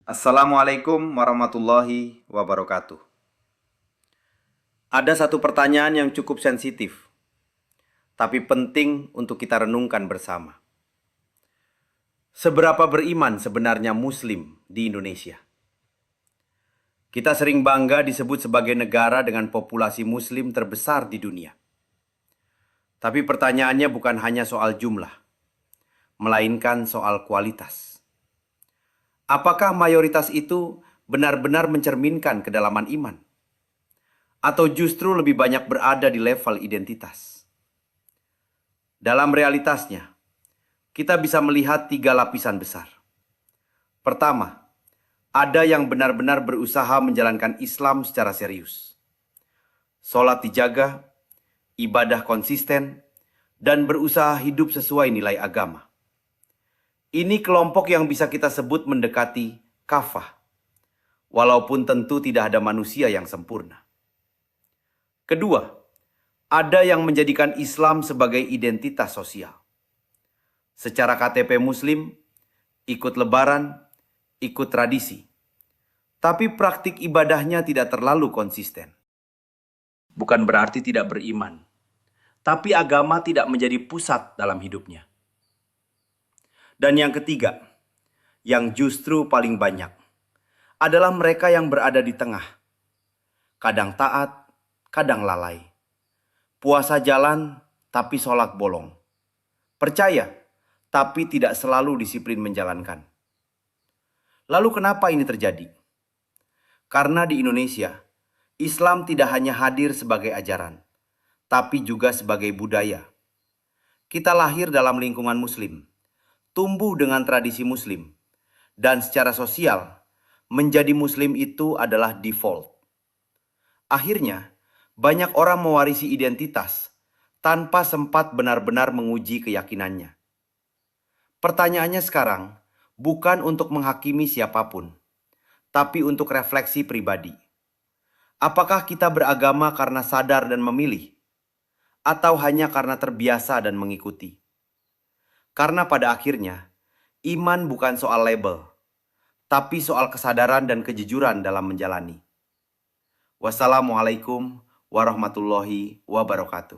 Assalamualaikum warahmatullahi wabarakatuh. Ada satu pertanyaan yang cukup sensitif, tapi penting untuk kita renungkan bersama. Seberapa beriman sebenarnya Muslim di Indonesia? Kita sering bangga disebut sebagai negara dengan populasi Muslim terbesar di dunia. Tapi pertanyaannya bukan hanya soal jumlah, melainkan soal kualitas. Apakah mayoritas itu benar-benar mencerminkan kedalaman iman? Atau justru lebih banyak berada di level identitas? Dalam realitasnya, kita bisa melihat 3 lapisan besar. Pertama, ada yang benar-benar berusaha menjalankan Islam secara serius. Sholat dijaga, ibadah konsisten, dan berusaha hidup sesuai nilai agama. Ini kelompok yang bisa kita sebut mendekati kafah, walaupun tentu tidak ada manusia yang sempurna. Kedua, ada yang menjadikan Islam sebagai identitas sosial. Secara KTP Muslim, ikut lebaran, ikut tradisi. Tapi praktik ibadahnya tidak terlalu konsisten. Bukan berarti tidak beriman, tapi agama tidak menjadi pusat dalam hidupnya. Dan yang ketiga, yang justru paling banyak, adalah mereka yang berada di tengah. Kadang taat, kadang lalai. Puasa jalan, tapi sholat bolong. Percaya, tapi tidak selalu disiplin menjalankan. Lalu kenapa ini terjadi? Karena di Indonesia, Islam tidak hanya hadir sebagai ajaran, tapi juga sebagai budaya. Kita lahir dalam lingkungan Muslim, tumbuh dengan tradisi Muslim, dan secara sosial, menjadi Muslim itu adalah default. Akhirnya, banyak orang mewarisi identitas tanpa sempat benar-benar menguji keyakinannya. Pertanyaannya sekarang bukan untuk menghakimi siapapun, tapi untuk refleksi pribadi. Apakah kita beragama karena sadar dan memilih, atau hanya karena terbiasa dan mengikuti? Karena pada akhirnya, iman bukan soal label, tapi soal kesadaran dan kejujuran dalam menjalani. Wassalamualaikum warahmatullahi wabarakatuh.